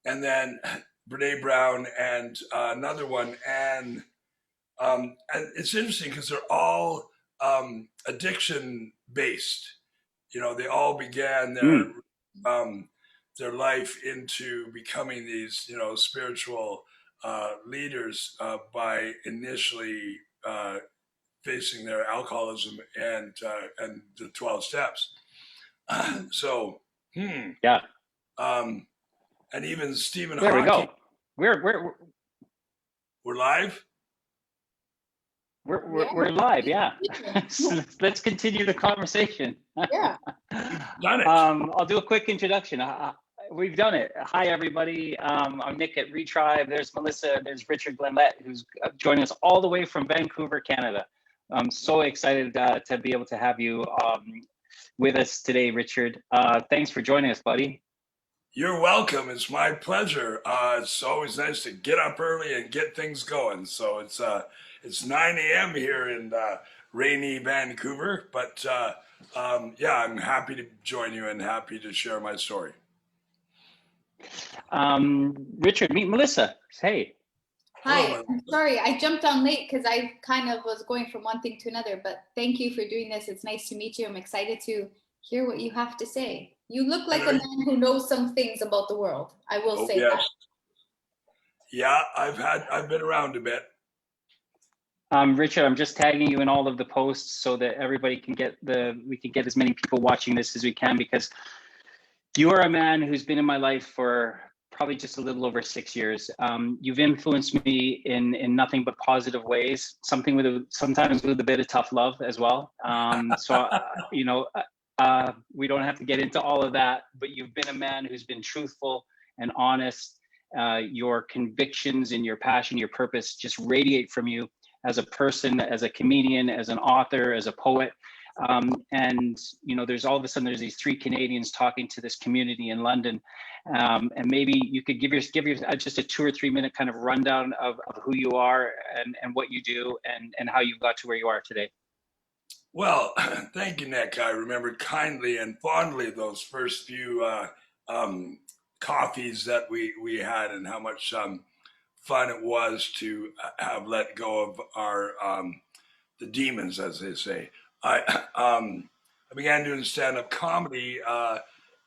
and then Brene Brown, and another one, and it's interesting because they're all addiction based. They all began Mm, their life into becoming these, spiritual leaders by initially facing their alcoholism and the 12 steps. So, hmm, yeah, um, and even Stephen there we Hawking. go. We're We're live. Yeah. we're live. Yeah, so let's continue the conversation. Yeah. We've done it. I'll do a quick introduction. We've done it. Hi, everybody. I'm Nick at Retribe. There's Melissa. There's Richard Lett, who's joining us all the way from Vancouver, Canada. I'm so excited to be able to have you with us today, Richard. Thanks for joining us, buddy. You're welcome. It's my pleasure. It's always nice to get up early and get things going. So it's 9 a.m. here in rainy Vancouver, but yeah, I'm happy to join you and happy to share my story. Richard, meet Melissa. Hey. Hi, I'm sorry, I jumped on late because I kind of was going from one thing to another, but thank you for doing this. It's nice to meet you. I'm excited to hear what you have to say. You look like a man who knows some things about the world. I will say yes. that. Yeah, I've been around a bit. Richard, I'm just tagging you in all of the posts so that everybody can we can get as many people watching this as we can, because you are a man who's been in my life for probably just a little over 6 years. You've influenced me in nothing but positive ways, sometimes with a bit of tough love as well. So, we don't have to get into all of that, but you've been a man who's been truthful and honest. Your convictions and your passion, your purpose just radiate from you as a person, as a comedian, as an author, as a poet. And there's all of a sudden there's these 3 Canadians talking to this community in London, and maybe you could give your just a 2 or 3 minute kind of rundown of who you are and what you do and how you got to where you are today. Well, thank you, Nick. I remember kindly and fondly those first few coffees that we had, and how much fun it was to have let go of our the demons, as they say. I began doing stand-up comedy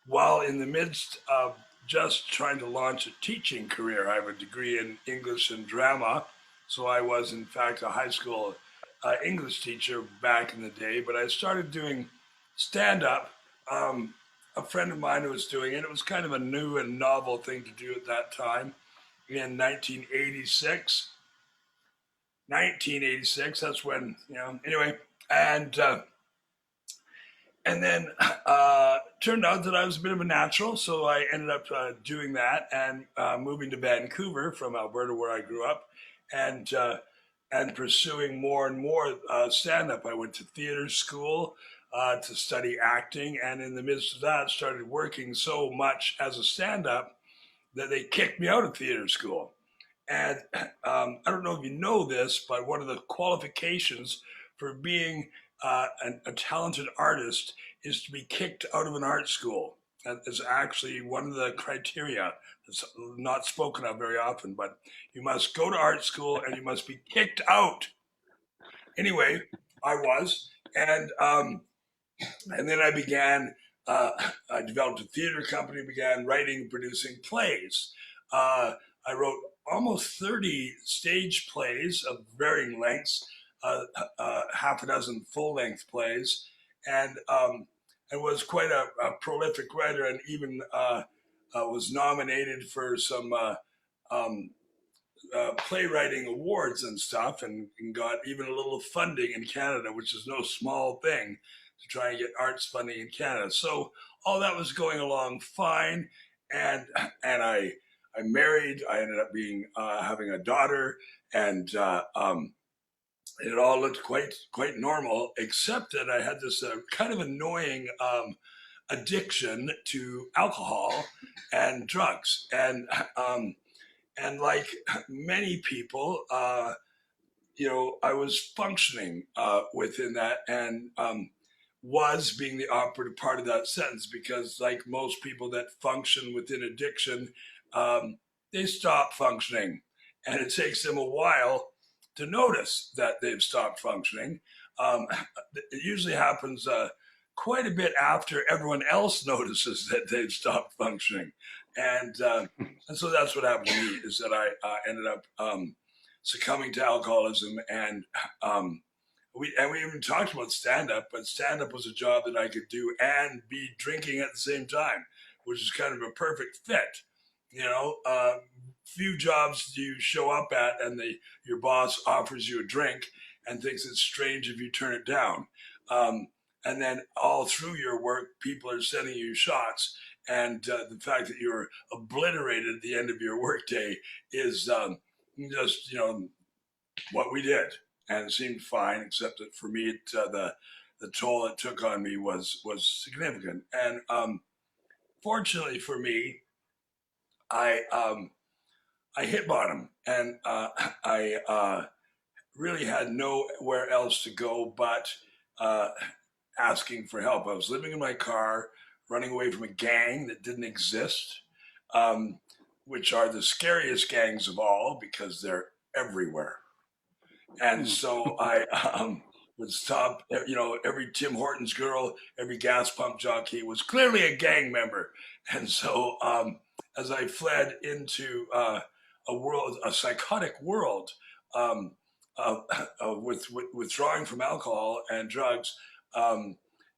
while in the midst of just trying to launch a teaching career. I have a degree in English and drama, so I was in fact a high school English teacher back in the day. But I started doing stand-up. A friend of mine was doing it. It was kind of a new and novel thing to do at that time in 1986. 1986, that's when, anyway. And then turned out that I was a bit of a natural, so I ended up doing that and moving to Vancouver from Alberta, where I grew up, and pursuing more and more stand-up. I went to theater school to study acting, and in the midst of that, started working so much as a stand-up that they kicked me out of theater school. And I don't know if you know this, but one of the qualifications for being a talented artist is to be kicked out of an art school. That is actually one of the criteria that's not spoken of very often, but you must go to art school and you must be kicked out. Anyway, I was, and then I began. I developed a theater company, began writing and producing plays. I wrote almost 30 stage plays of varying lengths, half a dozen full-length plays, and was quite a prolific writer, and even was nominated for some playwriting awards and stuff, and got even a little funding in Canada, which is no small thing to try and get arts funding in Canada. So all that was going along fine, and I married. I ended up being having a daughter, and it all looked quite normal, except that I had this kind of annoying addiction to alcohol and drugs, and like many people, I was functioning within that, and was being the operative part of that sentence, because like most people that function within addiction, they stop functioning. And it takes them a while to notice that they've stopped functioning. It usually happens quite a bit after everyone else notices that they've stopped functioning. And so that's what happened to me, is that I ended up succumbing to alcoholism. And we even talked about stand-up, but stand-up was a job that I could do and be drinking at the same time, which is kind of a perfect fit. Few jobs do you show up at and your boss offers you a drink and thinks it's strange if you turn it down. And then all through your work, people are sending you shots. And the fact that you're obliterated at the end of your workday is just, what we did. And it seemed fine, except that for me, the toll it took on me was significant. And fortunately for me, I hit bottom, and I really had nowhere else to go but asking for help. I was living in my car, running away from a gang that didn't exist, which are the scariest gangs of all because they're everywhere. And so I would stop, every Tim Hortons girl, every gas pump jockey was clearly a gang member. And so as I fled into a psychotic world, with withdrawing from alcohol and drugs,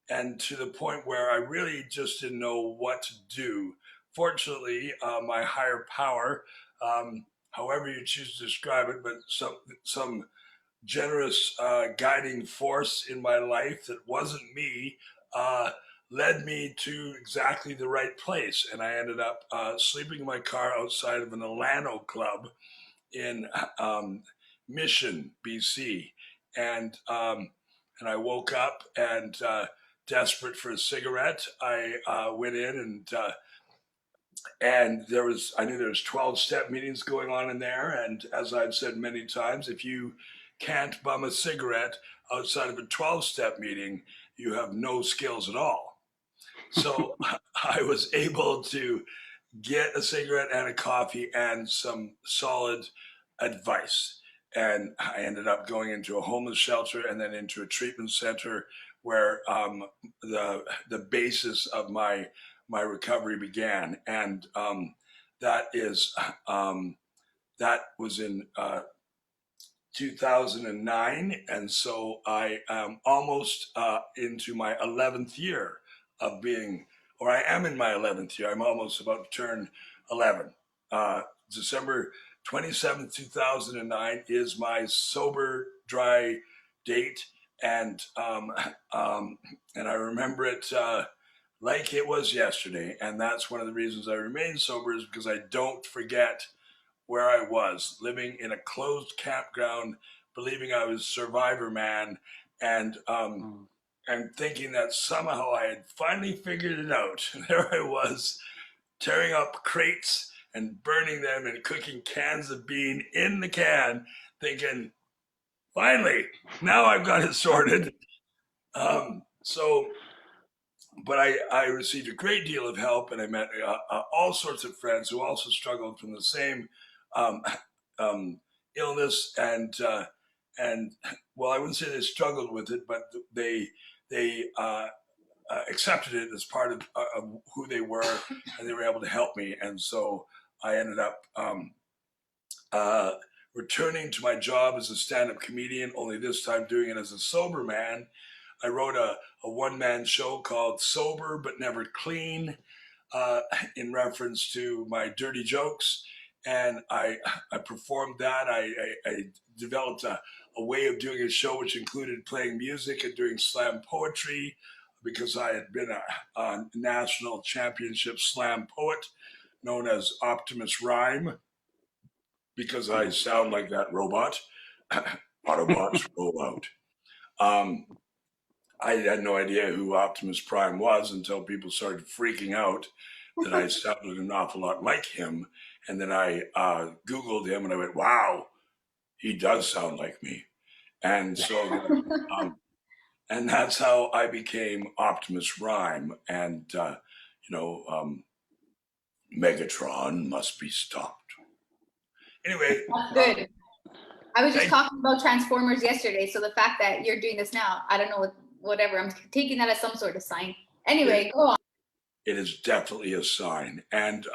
and to the point where I really just didn't know what to do. Fortunately, my higher power, however you choose to describe it, but some generous guiding force in my life that wasn't me, led me to exactly the right place. And I ended up sleeping in my car outside of an Alano club in Mission, BC. And I woke up and desperate for a cigarette, I went in and I knew there was 12-step meetings going on in there. And as I've said many times, if you can't bum a cigarette outside of a 12-step meeting, you have no skills at all. So I was able to get a cigarette and a coffee and some solid advice. And I ended up going into a homeless shelter and then into a treatment center where the basis of my recovery began. And that was in 2009. And so I am almost into my 11th year of being, or I am in my 11th year. I'm almost about to turn 11. December 27th, 2009 is my sober, dry date. And I remember it like it was yesterday. And that's one of the reasons I remain sober, is because I don't forget where I was, living in a closed campground, believing I was Survivor Man, and thinking that somehow I had finally figured it out. And there I was, tearing up crates and burning them and cooking cans of bean in the can, thinking, finally, now I've got it sorted. But I received a great deal of help, and I met all sorts of friends who also struggled from the same illness, and well, I wouldn't say they struggled with it, but they accepted it as part of who they were, and they were able to help me. And so I ended up returning to my job as a stand-up comedian, only this time doing it as a sober man. I wrote a one-man show called Sober But Never Clean, in reference to my dirty jokes. And I performed that. I developed a way of doing a show which included playing music and doing slam poetry, because I had been a national championship slam poet known as Optimus Rhyme, because I sound like that robot. Autobots roll out. I had no idea who Optimus Prime was until people started freaking out that I sounded an awful lot like him. And then I Googled him and I went, wow, he does sound like me. And so, and that's how I became Optimus Rhyme. And, Megatron must be stopped. Anyway. That's good. I was just talking about Transformers yesterday, so the fact that you're doing this now, I don't know, whatever, I'm taking that as some sort of sign. Anyway, go on. It is definitely a sign. And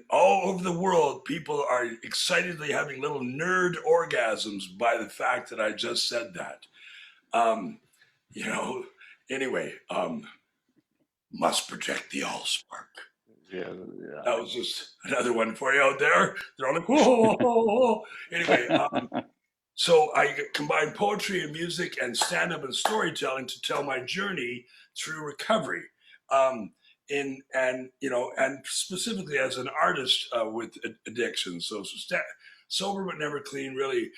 all over the world, people are excitedly having little nerd orgasms by the fact that I just said that. Anyway, must protect the Allspark. Yeah. That was just another one for you out there. They're all like, whoa, whoa, whoa. Anyway, so I combine poetry and music and stand-up and storytelling to tell my journey through recovery. And specifically as an artist with addiction. So Sober But Never Clean really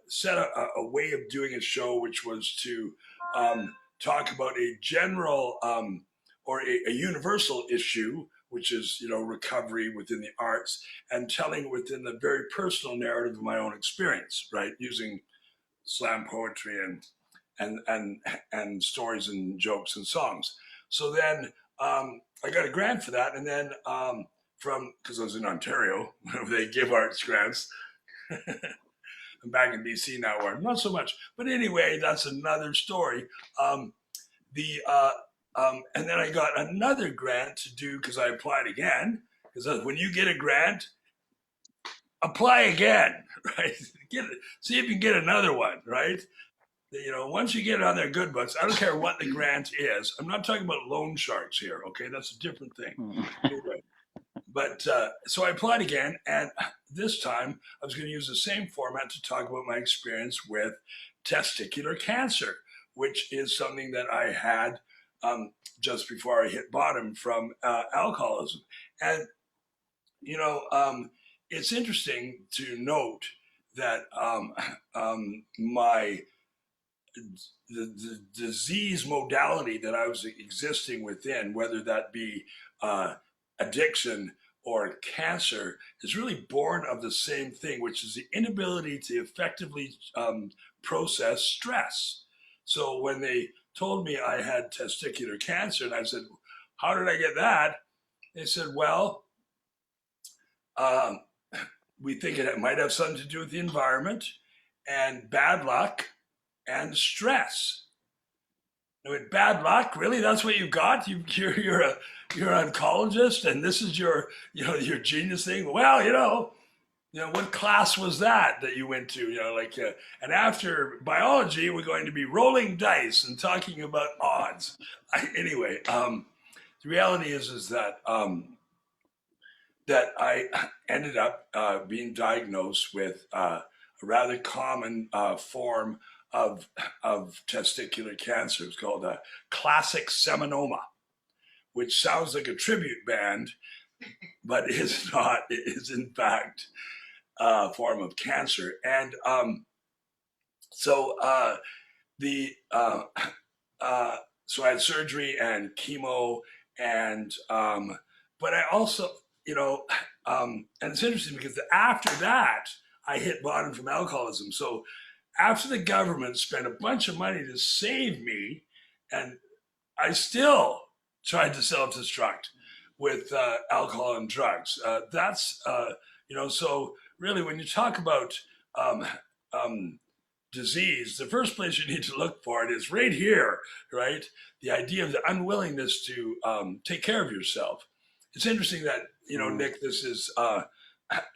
set a way of doing a show, which was to talk about a general or a universal issue, which is, recovery within the arts, and telling within the very personal narrative of my own experience, right? Using slam poetry and stories and jokes and songs. So then I got a grant for that, and then because I was in Ontario, they give arts grants. I'm back in BC now, where not so much. But anyway, that's another story. And then I got another grant to do, because I applied again. Because when you get a grant, apply again, right? See if you can get another one, right? Once you get on their good books, I don't care what the grant is. I'm not talking about loan sharks here, okay? That's a different thing. Anyway, but so I applied again, and this time I was going to use the same format to talk about my experience with testicular cancer, which is something that I had just before I hit bottom from alcoholism. And, it's interesting to note that the disease modality that I was existing within, whether that be addiction or cancer, is really born of the same thing, which is the inability to effectively process stress. So when they told me I had testicular cancer, and I said, how did I get that? They said, well, we think it might have something to do with the environment and bad luck and stress. I went, bad luck? Really? That's what you've got? You're an oncologist, and this is your genius thing? Well, what class was that you went to? And after biology, we're going to be rolling dice and talking about odds. Anyway, the reality is that that I ended up being diagnosed with a rather common form of testicular cancer. It's called a classic seminoma, which sounds like a tribute band, but is not. It is in fact a form of cancer. And so I had surgery and chemo, and but I also, and it's interesting because after that I hit bottom from alcoholism. So after the government spent a bunch of money to save me, and I still tried to self-destruct with alcohol and drugs. So really when you talk about disease, the first place you need to look for it is right here, right? The idea of the unwillingness to take care of yourself. It's interesting that, Nick, this is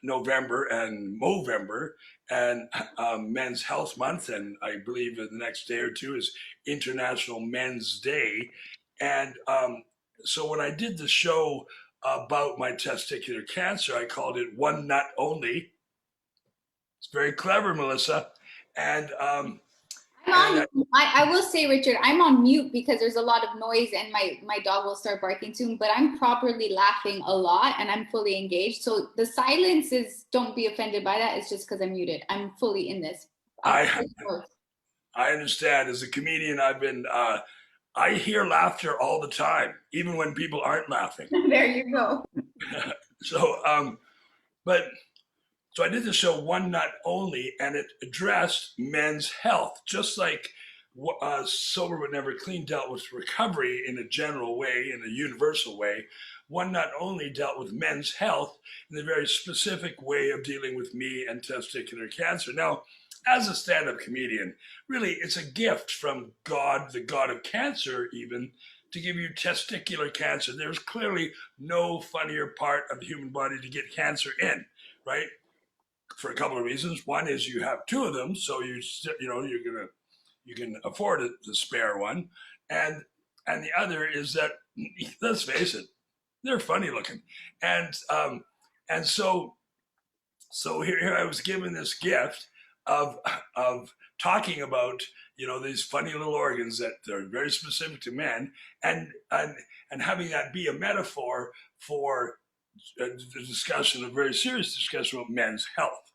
November and Movember and Men's Health Month, and I believe the next day or two is International Men's Day. And so when I did the show about my testicular cancer, I called it One Nut Only. It's very clever, Melissa. And I will say, Richard, I'm on mute because there's a lot of noise and my dog will start barking soon, but I'm properly laughing a lot and I'm fully engaged. So the silence is, don't be offended by that. It's just because I'm muted. I'm fully in this. I understand. As a comedian, I hear laughter all the time, even when people aren't laughing. There you go. So I did the show One Nut Only, and it addressed men's health, just like Sober But Never Clean dealt with recovery in a general way, in a universal way. one not only dealt with men's health in the very specific way of dealing with me and testicular cancer. Now, as a stand-up comedian, really, it's a gift from God, the God of cancer, even, to give you testicular cancer. There's clearly no funnier part of the human body to get cancer in, right? For a couple of reasons. One is you have two of them, so you can afford it, the spare one, and the other is that, let's face it, they're funny looking, and so here I was given this gift of talking about these funny little organs that are very specific to men, and having that be a metaphor for the discussion, a very serious discussion about men's health,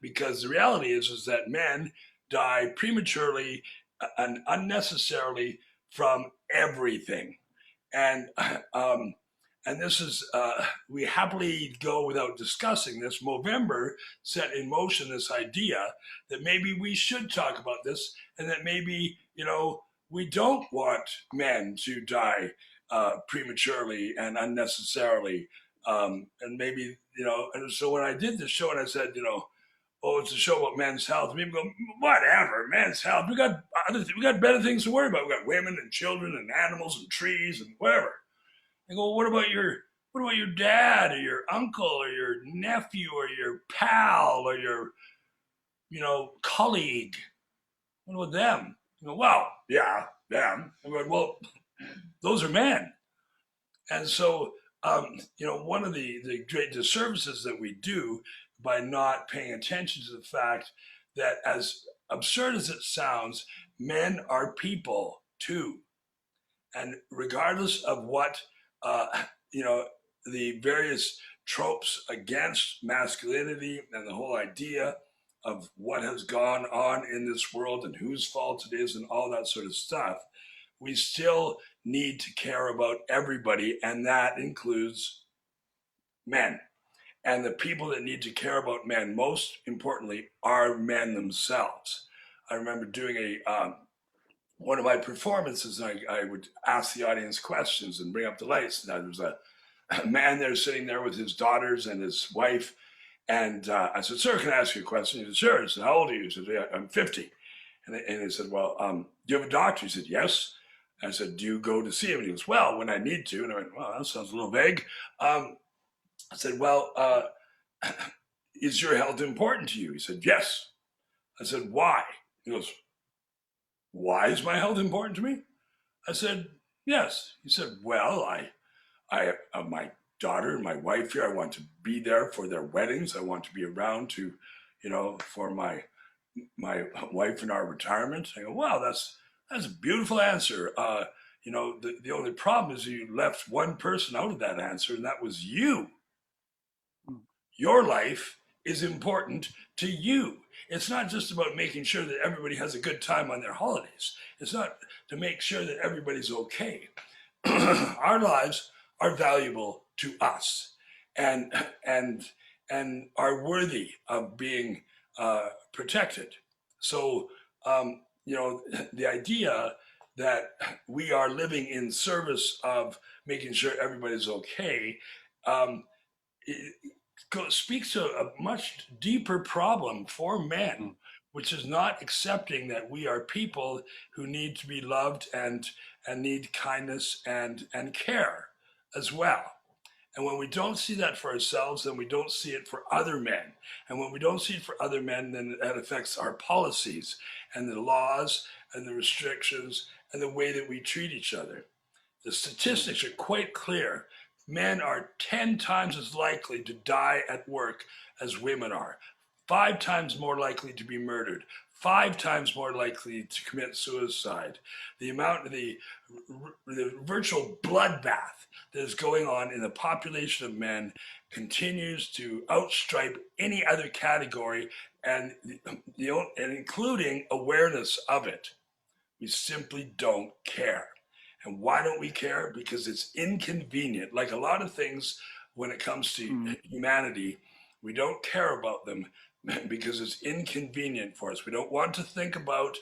because the reality is that men die prematurely and unnecessarily from everything, and this is, we happily go without discussing this. Movember set in motion this idea that maybe we should talk about this, and that maybe, we don't want men to die prematurely and unnecessarily. And maybe, and so when I did this show and I said, oh, it's a show about men's health, people go, whatever, men's health. We got better things to worry about. We got women and children and animals and trees and whatever. I go, what about your dad or your uncle or your nephew or your pal or your, colleague? What about them? Well, yeah, them. I'm going, well, those are men. And so, one of the great disservices that we do by not paying attention to the fact that, as absurd as it sounds, men are people too. And regardless of what, the various tropes against masculinity and the whole idea of what has gone on in this world and whose fault it is and all that sort of stuff, we still need to care about everybody, and that includes men. And the people that need to care about men, most importantly, are men themselves. I remember doing one of my performances, and I would ask the audience questions and bring up the lights. And there was a man there sitting there with his daughters and his wife. And I said, sir, can I ask you a question? He said, sure. I said, how old are you? He said, yeah, I'm 50. And he said, well, do you have a doctor? He said, yes. I said, do you go to see him? And he goes, well, when I need to. And I went, well, that sounds a little vague. I said, well, is your health important to you? He said, yes. I said, why? He goes, why is my health important to me? I said, yes. He said, well, I have my daughter and my wife here. I want to be there for their weddings. I want to be around to, for my wife in our retirement. I go, wow, that's a beautiful answer. The only problem is you left one person out of that answer, and that was you. Your life is important to you. It's not just about making sure that everybody has a good time on their holidays. It's not to make sure that everybody's okay. Our lives are valuable to us and are worthy of being protected. So, the idea that we are living in service of making sure everybody's okay, speaks to a much deeper problem for men, which is not accepting that we are people who need to be loved and need kindness and care as well. And when we don't see that for ourselves, then we don't see it for other men. And when we don't see it for other men, then that affects our policies and the laws and the restrictions and the way that we treat each other. The statistics are quite clear. Men are 10 times as likely to die at work as women are, 5 times more likely to be murdered, 5 times more likely to commit suicide. The virtual bloodbath that is going on in the population of men continues to outstripe any other category, and including awareness of it. We simply don't care. And why don't we care? Because it's inconvenient. Like a lot of things when it comes to humanity, we don't care about them because it's inconvenient for us. We don't want to think about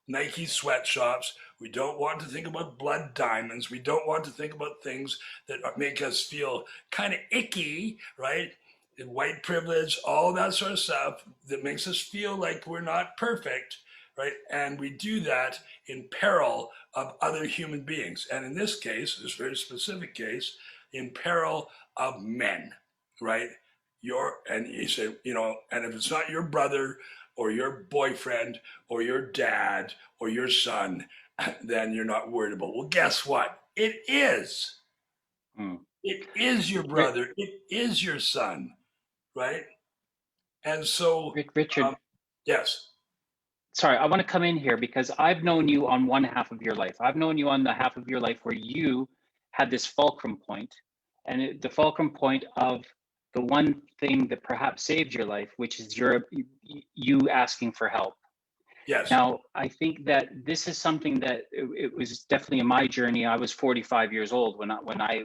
Nike sweatshops. We don't want to think about blood diamonds. We don't want to think about things that make us feel kind of icky, right? White privilege, all that sort of stuff that makes us feel like we're not perfect, right? And we do that in peril of other human beings. And in this case, this very specific case, in peril of men, right? And you say, and if it's not your brother or your boyfriend or your dad or your son, then you're not worried about. Well, guess what? It is. It is your brother. It is your son, right? And so, Richard, yes. sorry, I want to come in here because I've known you on one half of your life. I've known you on the half of your life where you had this fulcrum point, and the fulcrum point of the one thing that perhaps saved your life, which is you asking for help. Yes. Now, I think that this is something that it was definitely in my journey. I was 45 years old when I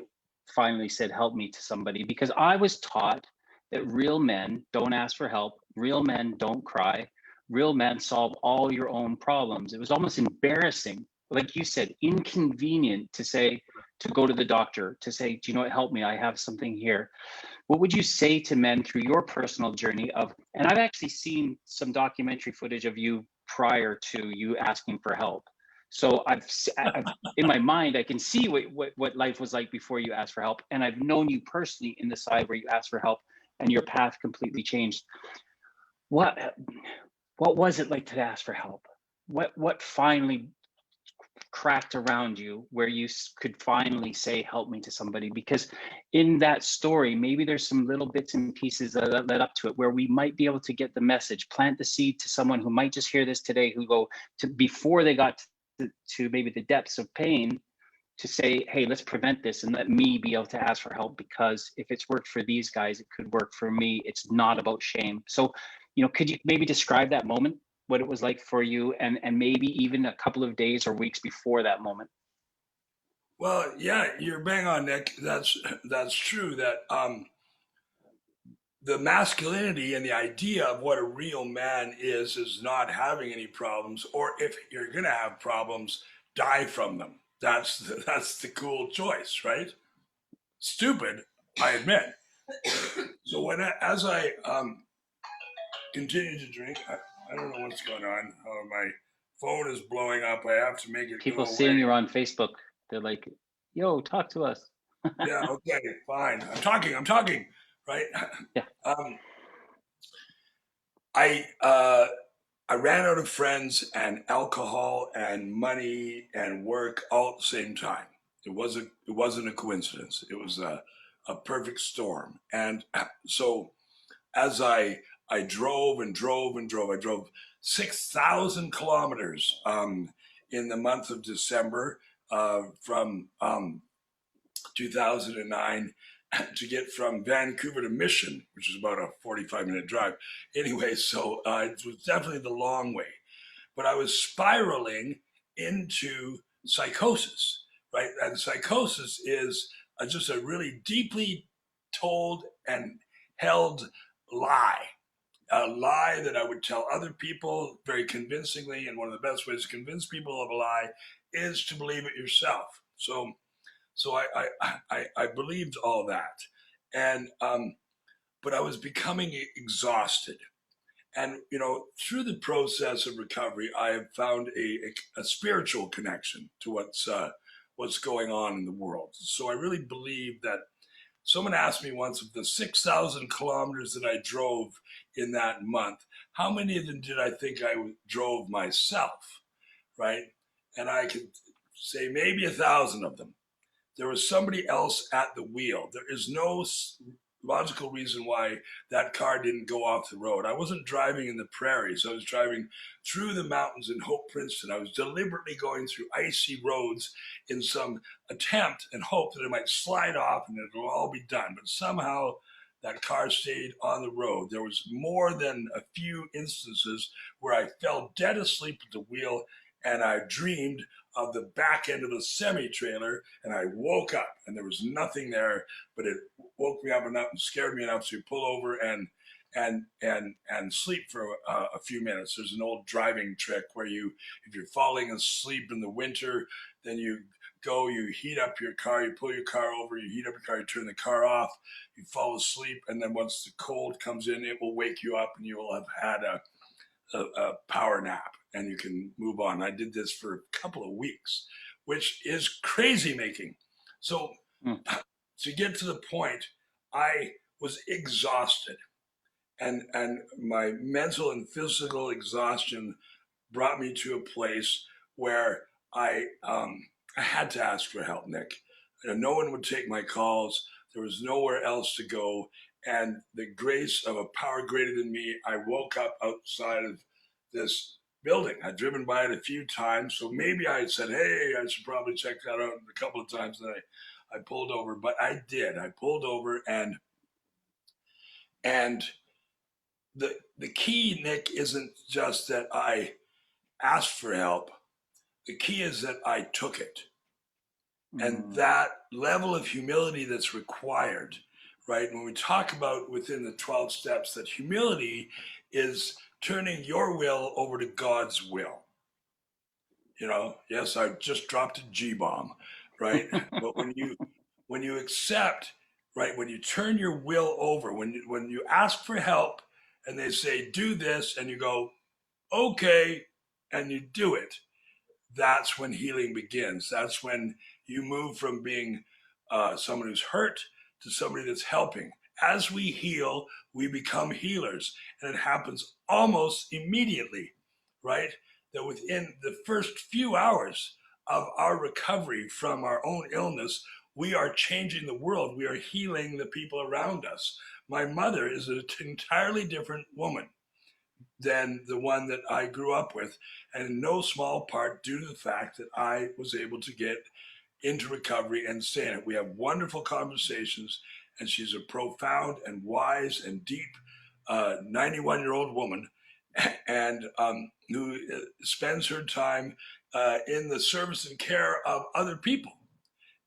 finally said, help me to somebody, because I was taught that real men don't ask for help. Real men don't cry. Real men solve all your own problems. It was almost embarrassing, like you said, inconvenient to go to the doctor, to say, do you know what, help me, I have something here. What would you say to men through your personal journey and I've actually seen some documentary footage of you prior to you asking for help. So I've in my mind, I can see what life was like before you asked for help. And I've known you personally in the side where you asked for help and your path completely changed. What was it like to ask for help? What finally cracked around you where you could finally say, help me to somebody? Because in that story, maybe there's some little bits and pieces that led up to it where we might be able to get the message, plant the seed to someone who might just hear this today, who go to, before they got to maybe the depths of pain, to say, hey, let's prevent this and let me be able to ask for help, because if it's worked for these guys, it could work for me. It's not about shame. So, could you maybe describe that moment, what it was like for you, and maybe even a couple of days or weeks before that moment? Well, yeah, you're bang on, Nick. That's true. That the masculinity and the idea of what a real man is not having any problems, or if you're gonna have problems, die from them. That's the cool choice, right? Stupid, I admit. So as I continue to drink, I don't know what's going on. My phone is blowing up. I have to make it People go away. seeing you on Facebook, they're like, yo, talk to us. Yeah, okay, fine. I'm talking, right? Yeah. I ran out of friends and alcohol and money and work all at the same time. It wasn't a coincidence. It was a perfect storm. And so as I drove and drove and drove, I drove 6,000 kilometers in the month of December from 2009 to get from Vancouver to Mission, which is about a 45-minute drive. Anyway, so it was definitely the long way. But I was spiraling into psychosis, right? And psychosis is just a really deeply told and held lie. A lie that I would tell other people very convincingly. And one of the best ways to convince people of a lie is to believe it yourself. So I believed all that, and but I was becoming exhausted. And through the process of recovery, I have found a spiritual connection to what's going on in the world. So I really believe that. Someone asked me once, of the 6,000 kilometers that I drove in that month, how many of them did I think I drove myself, right? And I could say maybe 1,000 of them. There was somebody else at the wheel. There is no logical reason why that car didn't go off the road. I wasn't driving in the prairies. I was driving through the mountains in Hope, Princeton. I was deliberately going through icy roads in some attempt and hope that it might slide off and it'll all be done. But somehow that car stayed on the road. There was more than a few instances where I fell dead asleep at the wheel and I dreamed of the back end of a semi-trailer, and I woke up, and there was nothing there, but it woke me up enough and scared me enough to pull over and sleep for a few minutes. There's an old driving trick where if you're falling asleep in the winter, then you heat up your car, you pull your car over, you heat up your car, you turn the car off, you fall asleep, and then once the cold comes in, it will wake you up, and you will have had a power nap, and you can move on. I did this for a couple of weeks, which is crazy making. So to get to the point, I was exhausted, and my mental and physical exhaustion brought me to a place where I had to ask for help, Nick. No one would take my calls. There was nowhere else to go. And the grace of a power greater than me, I woke up outside of this building. I'd driven by it a few times, so maybe I had said, hey, I should probably check that out a couple of times. And I pulled over, but I did. I pulled over, and the key, Nick, isn't just that I asked for help. The key is that I took it. And that level of humility that's required, right? When we talk about within the 12 steps, that humility is turning your will over to God's will. Yes, I just dropped a G-bomb, right? But when you accept, right, when you turn your will over, when you ask for help and they say, do this, and you go, okay, and you do it, that's when healing begins. That's when you move from being someone who's hurt to somebody that's helping. As we heal, we become healers, and it happens almost immediately, right? That within the first few hours of our recovery from our own illness, we are changing the world. We are healing the people around us. My mother is an entirely different woman than the one that I grew up with, and in no small part due to the fact that I was able to get into recovery and stay in it. We have wonderful conversations, and she's a profound and wise and deep 91-year-old woman, and who spends her time in the service and care of other people.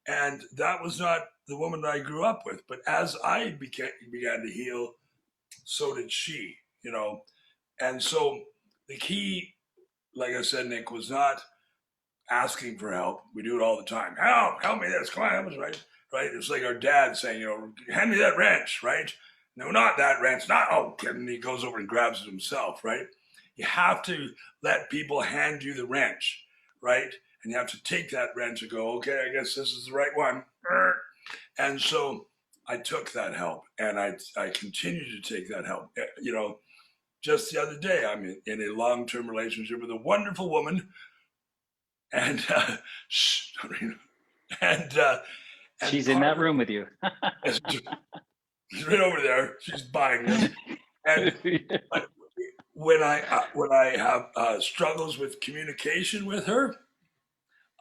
And that was not the woman that I grew up with. But as I began to heal, so did she, And so the key, like I said, Nick, was not asking for help. We do it all the time. Help me this, come on, help us, right? It's like our dad saying, hand me that wrench, right? No, not that wrench, and he goes over and grabs it himself, right? You have to let people hand you the wrench, right? And you have to take that wrench and go, okay, I guess this is the right one. And so I took that help, and I continue to take that help. Just the other day, I'm in a long-term relationship with a wonderful woman, and she's in that room with you. She's right over there. She's buying this. And when I have struggles with communication with her,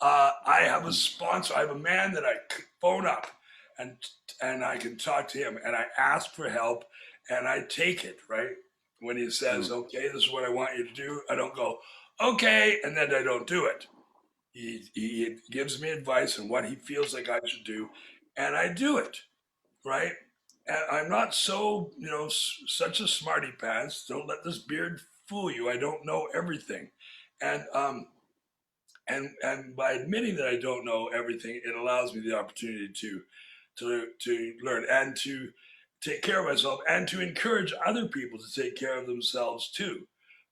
I have a sponsor. I have a man that I phone up, and I can talk to him, and I ask for help, and I take it, right? When he says, okay, this is what I want you to do, I don't go, okay, and then I don't do it. He gives me advice on what he feels like I should do, and I do it, right? And I'm not so, such a smarty pants. Don't let this beard fool you. I don't know everything. And by admitting that I don't know everything, it allows me the opportunity to learn and to take care of myself, and to encourage other people to take care of themselves too.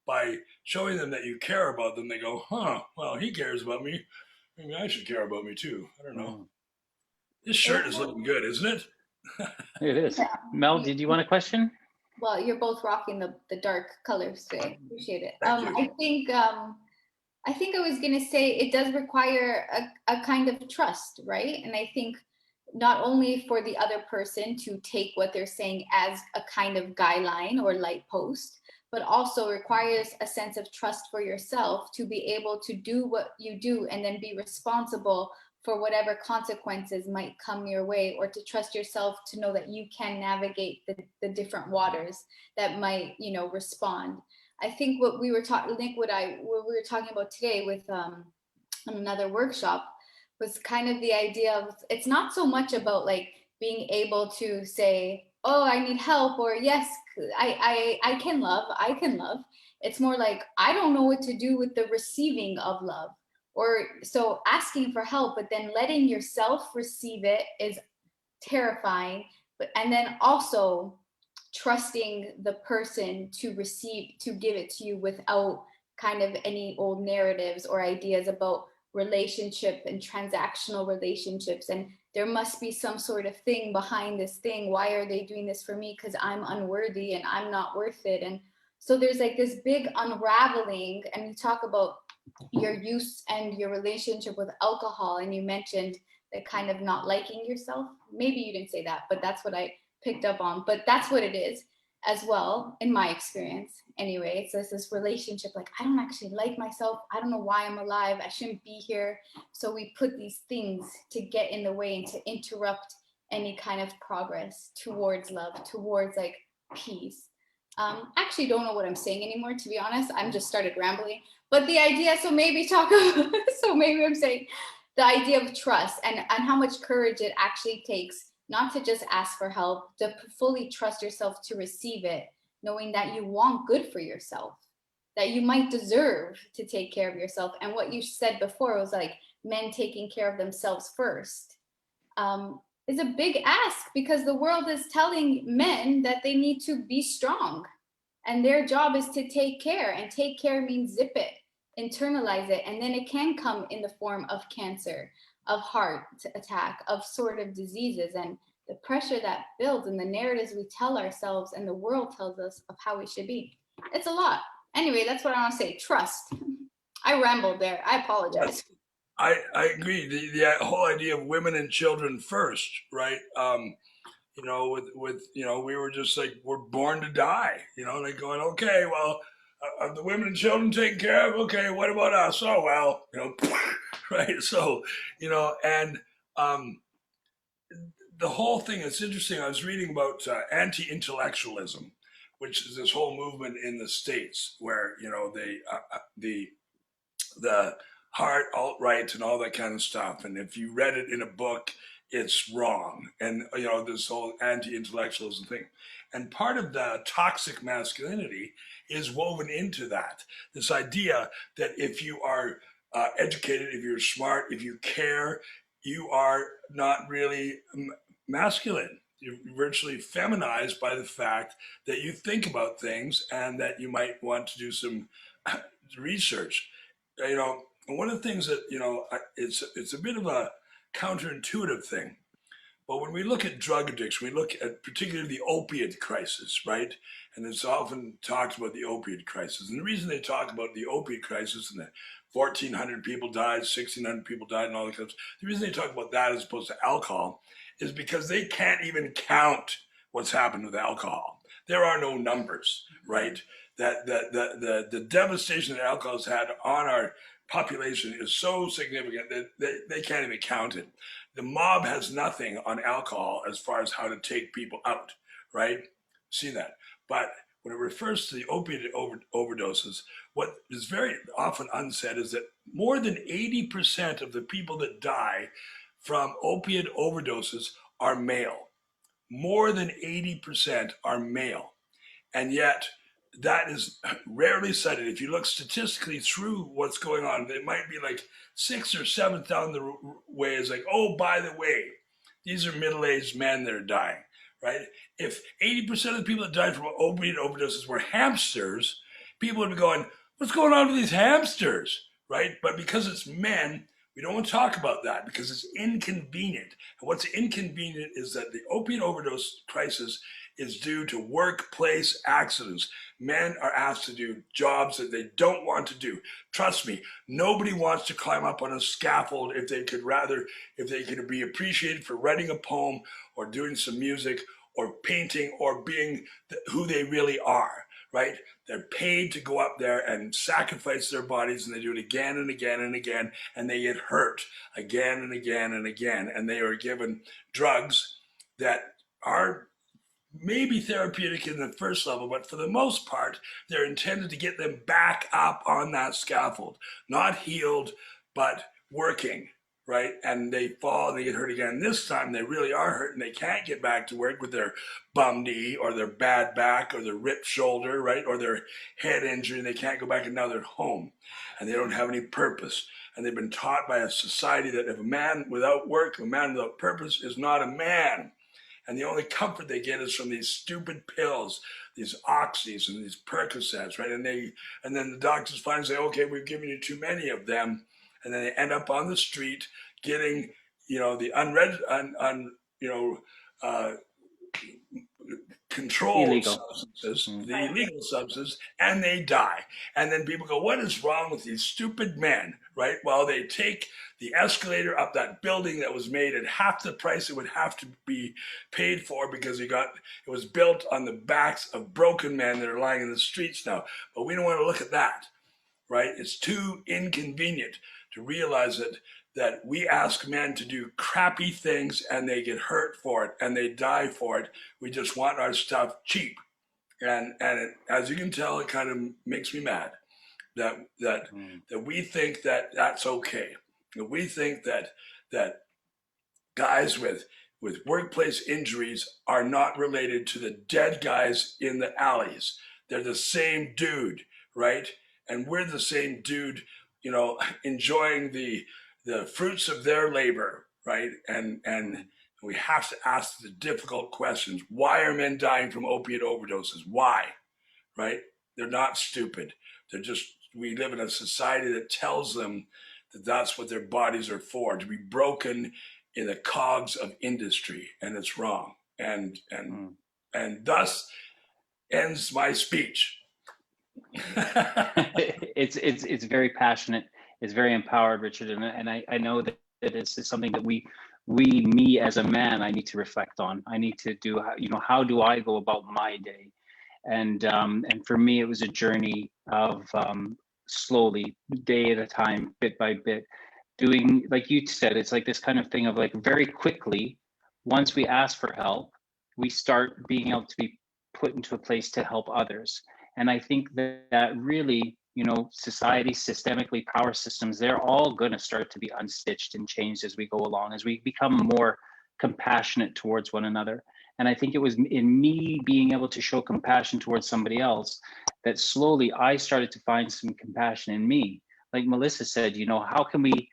By showing them that you care about them, they go, well, he cares about me. Maybe I should care about me too. I don't know. This shirt is looking good, isn't it? It is. Yeah. Mel, did you want a question? Well, you're both rocking the dark colors today. Appreciate it. I think I was going to say it does require a kind of trust, right? And I think not only for the other person to take what they're saying as a kind of guideline or light post, but also requires a sense of trust for yourself to be able to do what you do and then be responsible for whatever consequences might come your way, or to trust yourself to know that you can navigate the different waters that might, respond. I think what we were talking, Nick, what we were talking about today with in another workshop was kind of the idea of, it's not so much about like being able to say, oh, I need help, or yes, I can love. It's more like, I don't know what to do with the receiving of love. Or so asking for help, but then letting yourself receive it is terrifying. But and then also trusting the person to give it to you without kind of any old narratives or ideas about relationship and transactional relationships, and there must be some sort of thing behind this thing. Why are they doing this for me? Because I'm unworthy and I'm not worth it. And so there's like this big unraveling. And you talk about your use and your relationship with alcohol, and you mentioned the kind of not liking yourself. Maybe you didn't say that, but that's what I picked up on. But that's what it is as well, in my experience anyway. It's this relationship, like, I don't actually like myself, I don't know why I'm alive, I shouldn't be here. So we put these things to get in the way and to interrupt any kind of progress towards love, towards like peace. Actually don't know what I'm saying anymore, to be honest. I'm just started rambling. But the idea, so maybe I'm saying the idea of trust and how much courage it actually takes not to just ask for help, to fully trust yourself to receive it, knowing that you want good for yourself, that you might deserve to take care of yourself. And what you said before was like men taking care of themselves first, is a big ask, because the world is telling men that they need to be strong and their job is to take care, and take care means zip it, internalize it, and then it can come in the form of cancer, of heart attack, of sort of diseases, and the pressure that builds and the narratives we tell ourselves and the world tells us of how we should be. It's a lot. Anyway, that's what I want to say. Trust. I rambled there. I apologize. I agree. The whole idea of women and children first, right? You know, with you know, we were just like, we're born to die. You know, like going, okay, well, are the women and children taken care of? Okay, what about us? Oh well, you know, right? So, you know, and the whole thing. It's interesting. I was reading about anti-intellectualism, which is this whole movement in the States where, you know, they the heart, alt-right, and all that kind of stuff. And if you read it in a book, it's wrong. And, you know, this whole anti-intellectualism thing. And part of the toxic masculinity is woven into that. This idea that if you are educated, if you're smart, if you care, you are not really masculine. You're virtually feminized by the fact that you think about things and that you might want to do some research. You know, one of the things that, you know, it's a bit of a counterintuitive thing, but when we look at drug addiction, we look at particularly the opiate crisis, right? And it's often talked about the opiate crisis. And the reason they talk about the opiate crisis and that 1,400 people died, 1,600 people died, and all that kind of stuff, the reason they talk about that as opposed to alcohol is because they can't even count what's happened with alcohol. There are no numbers, right? That the devastation that alcohol has had on our population is so significant that they can't even count it. The mob has nothing on alcohol as far as how to take people out, right? See that. But when it refers to the opiate overdoses, what is very often unsaid is that more than 80% of the people that die from opiate overdoses are male. More than 80% are male. And yet, that is rarely cited. If you look statistically through what's going on, it might be like 6th or 7th down the way is like, oh, by the way, these are middle-aged men that are dying, right? If 80% of the people that died from opiate overdoses were hamsters, people would be going, what's going on with these hamsters, right? But because it's men, we don't want to talk about that because it's inconvenient. And what's inconvenient is that the opiate overdose crisis is due to workplace accidents. Men are asked to do jobs that they don't want to do. Trust me, nobody wants to climb up on a scaffold if they could be appreciated for writing a poem or doing some music or painting or being who they really are, right? They're paid to go up there and sacrifice their bodies, and they do it again and again and again, and they get hurt again and again and again, and they are given drugs that are maybe therapeutic in the first level, but for the most part, they're intended to get them back up on that scaffold, not healed, but working, right? And they fall and they get hurt again. This time they really are hurt and they can't get back to work with their bum knee or their bad back or their ripped shoulder, right? Or their head injury. And they can't go back and now they're home and they don't have any purpose. And they've been taught by a society that if a man without work, a man without purpose is not a man. And the only comfort they get is from these stupid pills, these oxys and these Percocets, right? And then the doctors finally say, okay, we've given you too many of them. And then they end up on the street getting, the controlled Illegal. substances, the illegal substances, and they die. And then people go, what is wrong with these stupid men, right? Well, they take the escalator up that building that was made at half the price it would have to be paid for because it was built on the backs of broken men that are lying in the streets now. But we don't want to look at that, right? It's too inconvenient to realize that we ask men to do crappy things and they get hurt for it and they die for it. We just want our stuff cheap. And as you can tell, it kind of makes me mad that we think that that's okay. That we think that guys with workplace injuries are not related to the dead guys in the alleys. They're the same dude, right? And we're the same dude, enjoying the fruits of their labor, right? And we have to ask the difficult questions. Why are men dying from opiate overdoses? Why, right? They're not stupid. We live in a society that tells them that that's what their bodies are for, to be broken in the cogs of industry, and it's wrong. And thus ends my speech. It's very passionate. It's very empowered, Richard, and I know that this is something that me as a man, I need to reflect on. I need to do, how do I go about my day? And for me, it was a journey of slowly, day at a time, bit by bit, doing, like you said, it's like this kind of thing of like very quickly, once we ask for help, we start being able to be put into a place to help others. And I think that really, society, systemically, power systems, they're all going to start to be unstitched and changed as we go along, as we become more compassionate towards one another. And I think it was in me being able to show compassion towards somebody else that slowly I started to find some compassion in me. Like Melissa said, how can we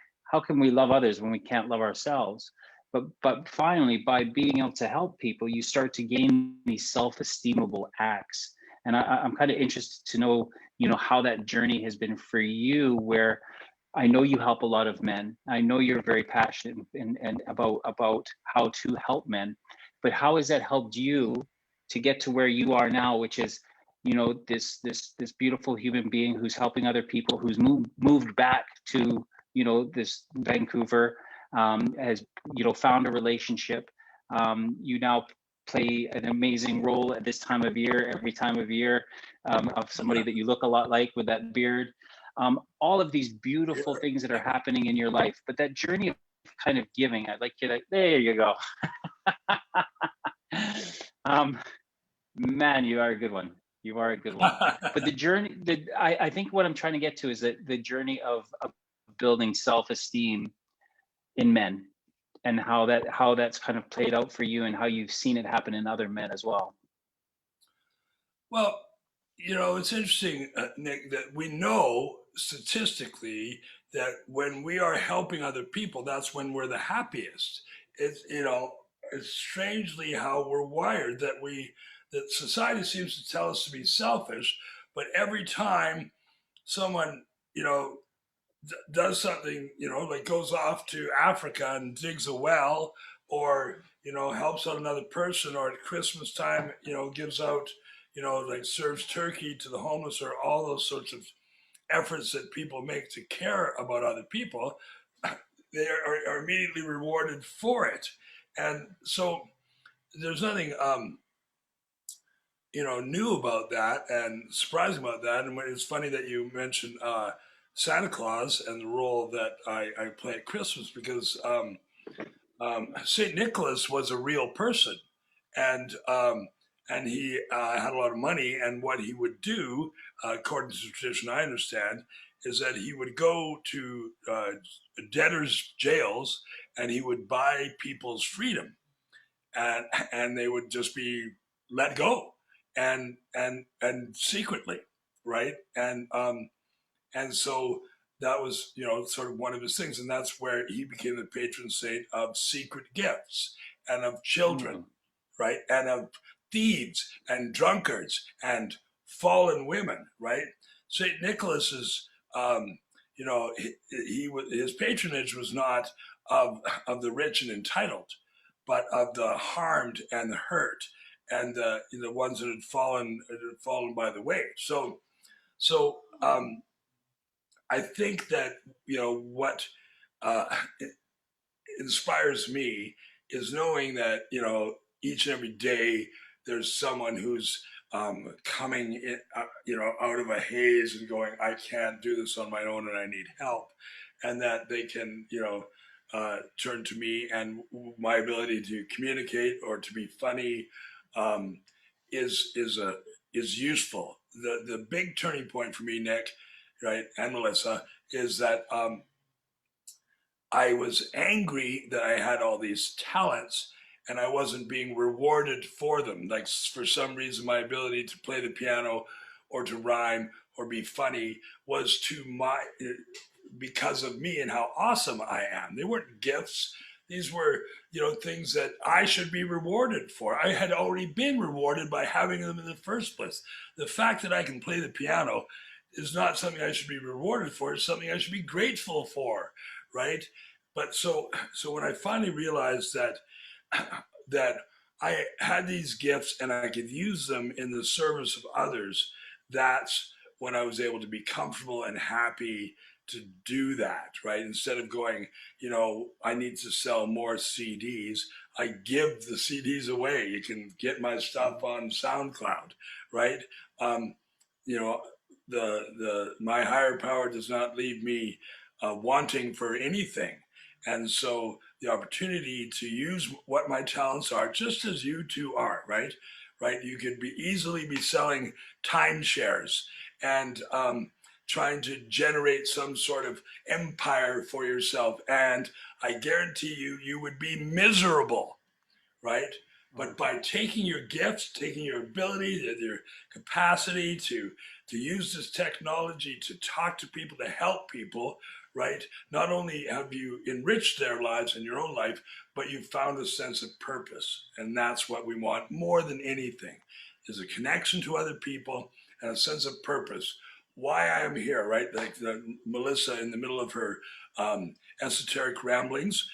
love others when we can't love ourselves? But finally, by being able to help people, you start to gain these self-esteemable acts. And I'm kind of interested to know, how that journey has been for you, where I know you help a lot of men. I know you're very passionate and about how to help men, but how has that helped you to get to where you are now, which is, this beautiful human being who's helping other people, who's moved back to, this Vancouver, has, found a relationship. You now play an amazing role at this time of year, every time of year, of somebody that you look a lot like with that beard. All of these beautiful things that are happening in your life, but that journey of kind of giving, I'd like you to, there you go. Man, you are a good one. You are a good one. But the journey, I think what I'm trying to get to is that the journey of building self-esteem in men, and how that's kind of played out for you and how you've seen it happen in other men as well. Well, it's interesting, Nick, that we know statistically that when we are helping other people, that's when we're the happiest. It's strangely how we're wired, that society seems to tell us to be selfish, but every time someone, does something, like goes off to Africa and digs a well, or, helps out another person, or at Christmas time, gives out, like serves turkey to the homeless, or all those sorts of efforts that people make to care about other people, they are immediately rewarded for it. And so there's nothing, new about that and surprising about that. And it's funny that you mentioned Santa Claus and the role that I play at Christmas, because St. Nicholas was a real person. And and he had a lot of money. And what he would do, according to the tradition I understand, is that he would go to debtors' jails and he would buy people's freedom, and they would just be let go, and secretly, right? And so that was, sort of one of his things, and that's where he became the patron saint of secret gifts and of children, right, and of thieves and drunkards and fallen women, right? Saint Nicholas is, his patronage was not of the rich and entitled, but of the harmed and the hurt and the ones that had fallen by the way. So I think that what inspires me is knowing that each and every day there's someone who's coming in, out of a haze and going, I can't do this on my own and I need help, and that they can turn to me, and my ability to communicate or to be funny is useful. The big turning point for me, Nick, right, and Melissa, is that I was angry that I had all these talents and I wasn't being rewarded for them. Like, for some reason, my ability to play the piano or to rhyme or be funny was because of me and how awesome I am. They weren't gifts. These were, things that I should be rewarded for. I had already been rewarded by having them in the first place. The fact that I can play the piano is not something I should be rewarded for. It's something I should be grateful for, right? But so when I finally realized that I had these gifts and I could use them in the service of others, that's when I was able to be comfortable and happy to do that, right? Instead of going, I need to sell more CDs, I give the CDs away. You can get my stuff on SoundCloud, right? My higher power does not leave me wanting for anything. And so the opportunity to use what my talents are, just as you two are, right? You could easily be selling timeshares and trying to generate some sort of empire for yourself. And I guarantee you would be miserable, right? But by taking your gifts, taking your ability, your capacity to use this technology to talk to people, to help people, right? Not only have you enriched their lives and your own life, but you've found a sense of purpose. And that's what we want more than anything, is a connection to other people and a sense of purpose. Why I am here, right? Like Melissa in the middle of her esoteric ramblings.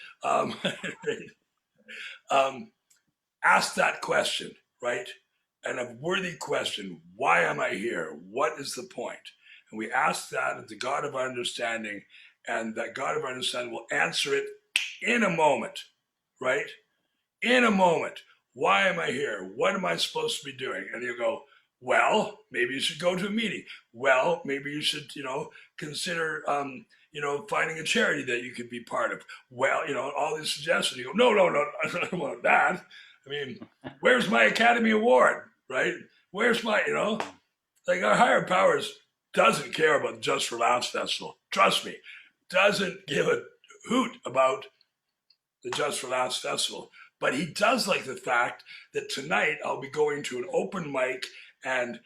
Ask that question, right? And a worthy question. Why am I here? What is the point? And we ask that of the God of our understanding, and that God of our understanding will answer it in a moment, right? In a moment. Why am I here? What am I supposed to be doing? And you go, well, maybe you should go to a meeting. Well, maybe you should, consider, finding a charity that you could be part of. Well, all these suggestions. You go, no, I don't want that. I mean, where's my Academy Award, right? Where's my, like, our higher powers doesn't care about the Just for Laughs Festival. Trust me, doesn't give a hoot about the Just for Laughs Festival. But he does like the fact that tonight I'll be going to an open mic and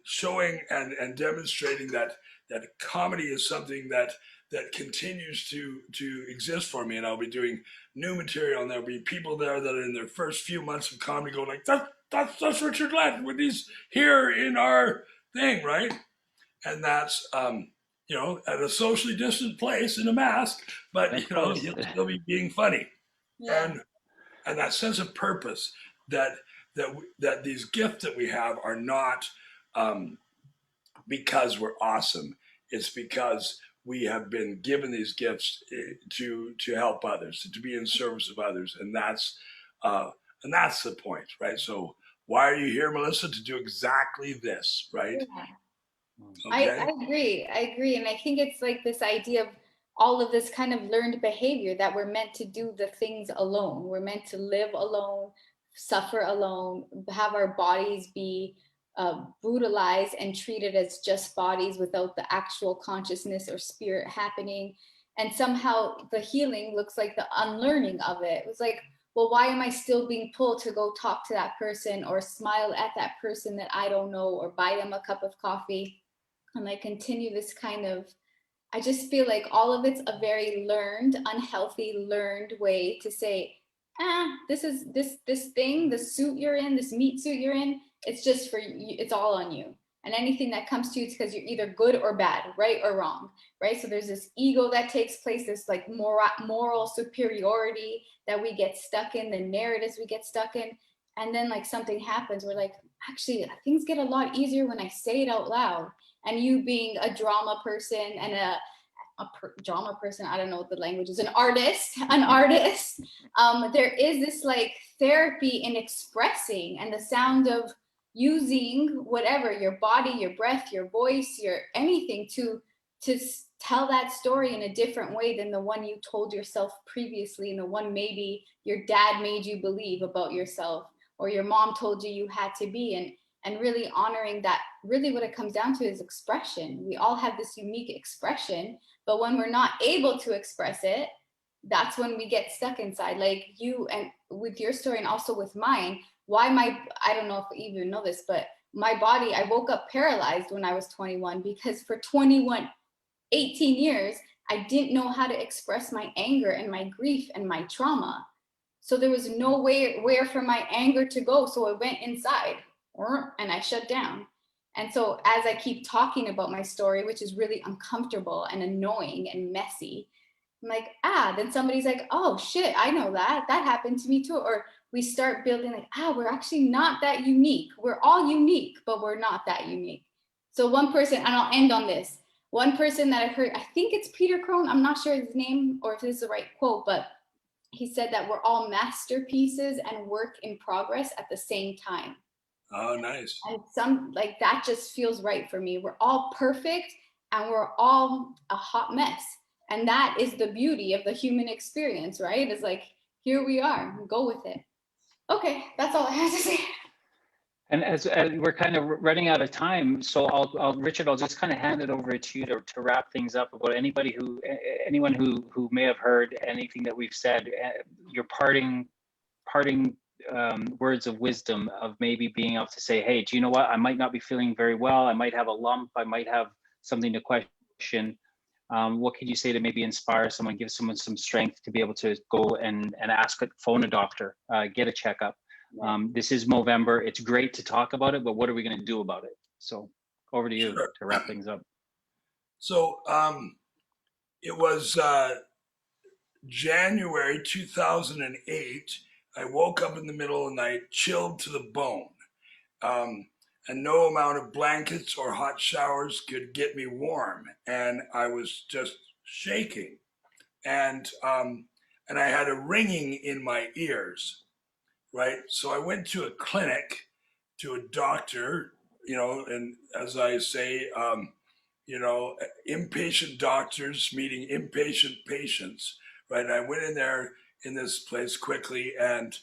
showing and demonstrating that comedy is something that continues to exist for me. And I'll be doing new material, and there'll be people there that are in their first few months of comedy going like, that's Richard Lett when he's here in our thing, right? And that's, at a socially distant place in a mask, but, he'll still be being funny. Yeah. And that sense of purpose that these gifts that we have are not because we're awesome. It's because we have been given these gifts to help others, to be in service of others. And that's the point, right? So why are you here, Melissa? To do exactly this, right? Yeah. Okay. I agree. And I think it's like this idea of all of this kind of learned behavior that we're meant to do the things alone. We're meant to live alone, suffer alone, have our bodies be brutalized and treated as just bodies without the actual consciousness or spirit happening. And somehow the healing looks like the unlearning of it. It was like, well, why am I still being pulled to go talk to that person or smile at that person that I don't know or buy them a cup of coffee? And I continue this kind of, I just feel like all of it's a very learned, unhealthy, learned way to say, this is this thing, the suit you're in, this meat suit you're in, it's just for you, it's all on you. And anything that comes to you, it's because you're either good or bad, right or wrong, right? So there's this ego that takes place, this like moral superiority that we get stuck in, the narratives we get stuck in. And then like something happens, we're like, actually, things get a lot easier when I say it out loud. And you being a drama person and a drama person, I don't know what the language is, an artist, there is this like therapy in expressing and the sound of using whatever, your body, your breath, your voice, your anything to tell that story in a different way than the one you told yourself previously and the one maybe your dad made you believe about yourself or your mom told you had to be. And really honoring that, really what it comes down to is expression. We all have this unique expression, but when we're not able to express it, that's when we get stuck inside. Like you, and with your story and also with mine, I don't know if you even know this, but my body, I woke up paralyzed when I was 21 because for 18 years, I didn't know how to express my anger and my grief and my trauma. So there was no where for my anger to go. So it went inside and I shut down. And so as I keep talking about my story, which is really uncomfortable and annoying and messy, I'm like, then somebody's like, oh shit, I know that happened to me too. Or we start building like, we're actually not that unique. We're all unique, but we're not that unique. So one person, and I'll end on this, one person that I heard, I think it's Peter Crone, I'm not sure his name or if this is the right quote, but he said that we're all masterpieces and work in progress at the same time. Oh, nice. And some like that just feels right for me. We're all perfect and we're all a hot mess. And that is the beauty of the human experience, right? It's like, here we are, go with it. Okay, that's all I have to say. And as we're kind of running out of time, so Richard, I'll just kind of hand it over to you to wrap things up about anyone who may have heard anything that we've said, your parting words of wisdom of maybe being able to say, hey, do you know what? I might not be feeling very well. I might have a lump. I might have something to question. What could you say to maybe inspire someone, give someone some strength to be able to go and phone a doctor, get a checkup? This is Movember. It's great to talk about it, but what are we going to do about it? So over to you to wrap things up. So it was January 2008. I woke up in the middle of the night, chilled to the bone. And no amount of blankets or hot showers could get me warm. And I was just shaking. And I had a ringing in my ears, right? So I went to a clinic, to a doctor, and as I say, impatient doctors meeting impatient patients, right? And I went in there in this place quickly and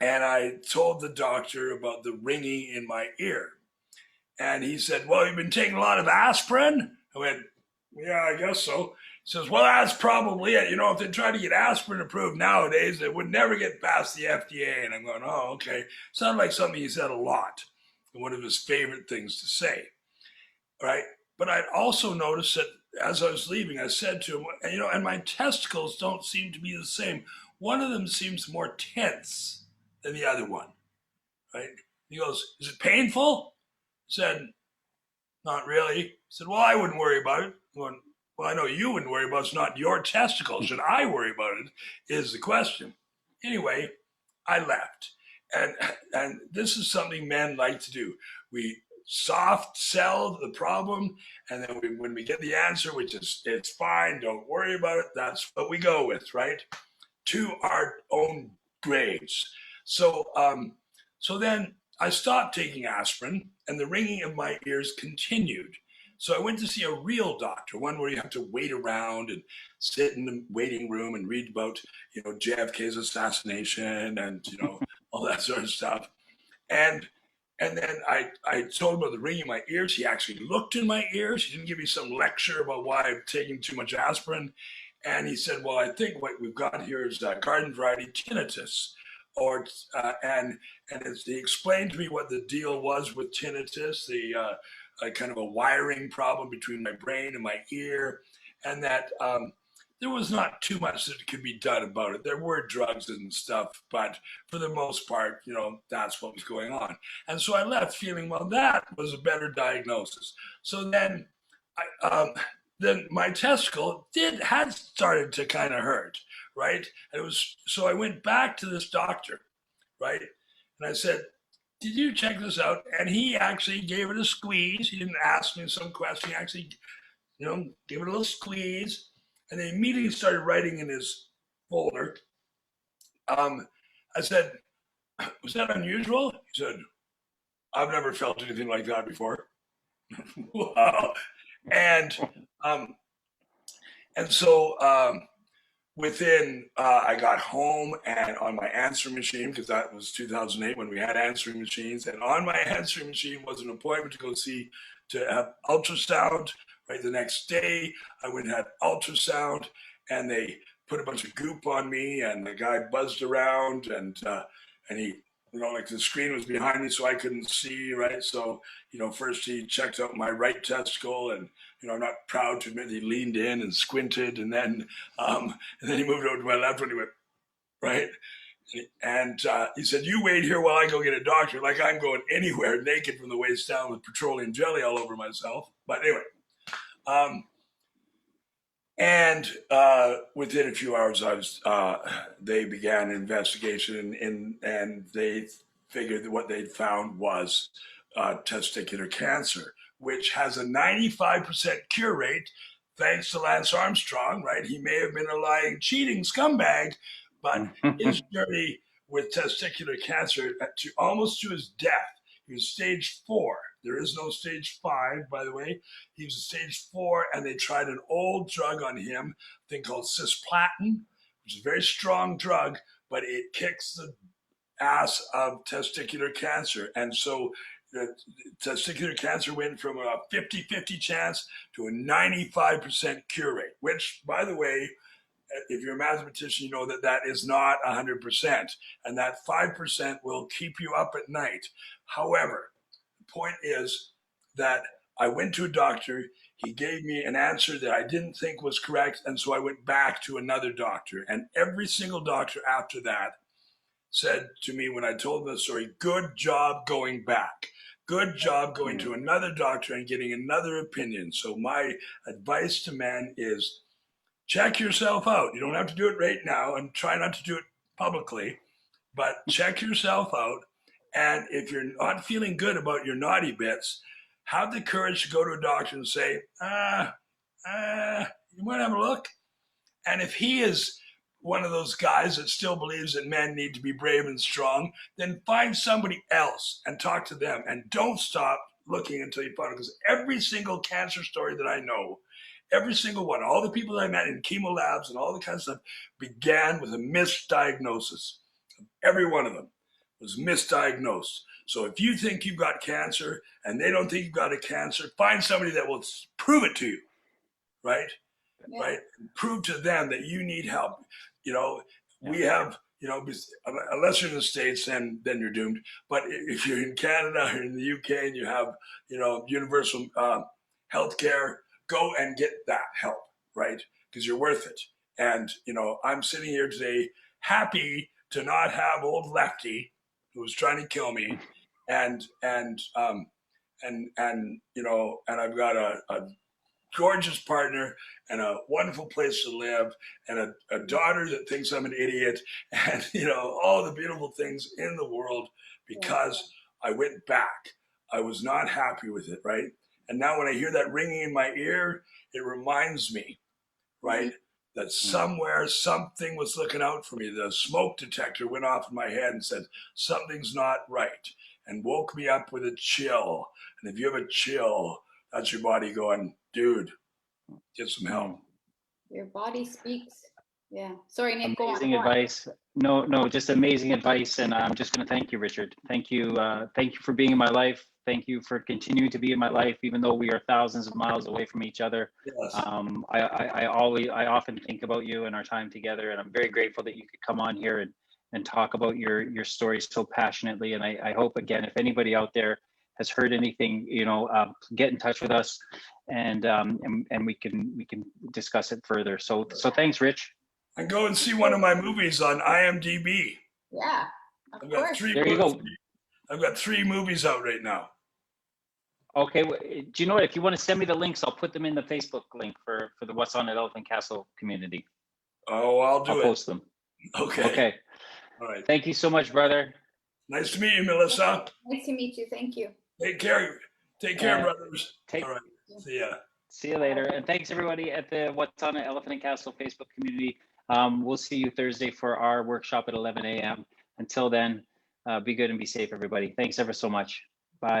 I told the doctor about the ringing in my ear. And he said, well, you've been taking a lot of aspirin? I went, yeah, I guess so. He says, well, that's probably it. If they tried to get aspirin approved nowadays, it would never get past the FDA. And I'm going, oh, okay. Sounded like something he said a lot. One of his favorite things to say, right? But I'd also noticed that as I was leaving, I said to him, and my testicles don't seem to be the same. One of them seems more tense than the other one, right? He goes, is it painful? I said, not really. He said, well, I wouldn't worry about it. I went, well, I know you wouldn't worry about it. It's not your testicles. Should I worry about it is the question. Anyway, I left. And this is something men like to do. We soft sell the problem, and then when we get the answer, which is, it's fine, don't worry about it, that's what we go with, right? To our own graves. So then I stopped taking aspirin, and the ringing of my ears continued. So I went to see a real doctor, one where you have to wait around and sit in the waiting room and read about, JFK's assassination and, all that sort of stuff. And and then I told him about the ringing in my ears. He actually looked in my ears. He didn't give me some lecture about why I'm taking too much aspirin. And he said, "Well, I think what we've got here is garden variety tinnitus." Or he explained to me what the deal was with tinnitus, the kind of a wiring problem between my brain and my ear, and that there was not too much that could be done about it. There were drugs and stuff, but for the most part, that's what was going on. And so I left feeling, well, that was a better diagnosis. So then my testicle had started to kind of hurt, right? And so I went back to this doctor, right? And I said, "Did you check this out?" And he actually gave it a squeeze. He didn't ask me some question. He actually, gave it a little squeeze. And then immediately started writing in his folder. I said, "Was that unusual?" He said, "I've never felt anything like that before." Wow. And so within, I got home and on my answering machine, because that was 2008 when we had answering machines, and on my answering machine was an appointment to have ultrasound. Right, the next day, I went and had ultrasound, and they put a bunch of goop on me, and the guy buzzed around, and he, like the screen was behind me, so I couldn't see, right? So, first he checked out my right testicle, and I'm not proud to admit he leaned in and squinted, and then he moved over to my left when he went, right? And he said, "You wait here while I go get a doctor," like I'm going anywhere naked from the waist down with petroleum jelly all over myself. But anyway. And within a few hours, they began an investigation, and they figured that what they'd found was testicular cancer, which has a 95% cure rate, thanks to Lance Armstrong, right? He may have been a lying, cheating scumbag, but his journey with testicular cancer almost to his death. He was stage 4. There is no stage 5, by the way. He was stage 4, and they tried an old drug on him, a thing called cisplatin, which is a very strong drug, but it kicks the ass of testicular cancer. And so testicular cancer went from a 50-50 chance to a 95% cure rate, which, by the way, if you're a mathematician, you know that is not 100%, and that 5% will keep you up at night. However, the point is that I went to a doctor. He gave me an answer that I didn't think was correct, and so I went back to another doctor. And every single doctor after that said to me when I told them the story, "Good job going back. Good job going to another doctor and getting another opinion." So my advice to men is, check yourself out. You don't have to do it right now, and try not to do it publicly, but check yourself out. And if you're not feeling good about your naughty bits, have the courage to go to a doctor and say, "You want to have a look?" And if he is one of those guys that still believes that men need to be brave and strong, then find somebody else and talk to them. And don't stop looking until you find it, because every single cancer story that I know, every single one, all the people that I met in chemo labs and all the kinds of stuff, began with a misdiagnosis. Every one of them was misdiagnosed. So if you think you've got cancer and they don't think you've got a cancer, find somebody that will prove it to you, right? Yeah. Right? Prove to them that you need help. We have, unless you're in the States, then you're doomed. But if you're in Canada or in the UK and you have, universal health care, go and get that help, right? Because you're worth it. And, I'm sitting here today happy to not have old Lefty who was trying to kill me. And I've got a gorgeous partner and a wonderful place to live and a daughter that thinks I'm an idiot and, all the beautiful things in the world because I went back. I was not happy with it, right? And now when I hear that ringing in my ear, it reminds me, right, that somewhere something was looking out for me. The smoke detector went off in my head and said, something's not right, and woke me up with a chill. And if you have a chill, that's your body going, dude, get some help. Your body speaks. Yeah. Sorry, Nick. Amazing advice. No, just amazing advice. And I'm just going to thank you, Richard. Thank you for being in my life. Thank you for continuing to be in my life, even though we are thousands of miles away from each other. Yes. I often think about you and our time together, and I'm very grateful that you could come on here and talk about your story so passionately. And I hope, again, if anybody out there has heard anything, get in touch with us, and we can discuss it further. So thanks, Rich. And go and see one of my movies on IMDb. Yeah, I've got three. There you go. I've got 3 movies out right now. Okay, do you know what? If you want to send me the links, I'll put them in the Facebook link for the What's on at Elephant Castle community. Oh, I'll post them. Okay. Okay. All right. Thank you so much, brother. Nice to meet you, Melissa. Nice to meet you. Thank you. Take care. Take care, brothers. All right. See ya. See you later. And thanks everybody at the What's on at Elephant and Castle Facebook community. We'll see you Thursday for our workshop at 11 a.m. Until then, be good and be safe, everybody. Thanks ever so much.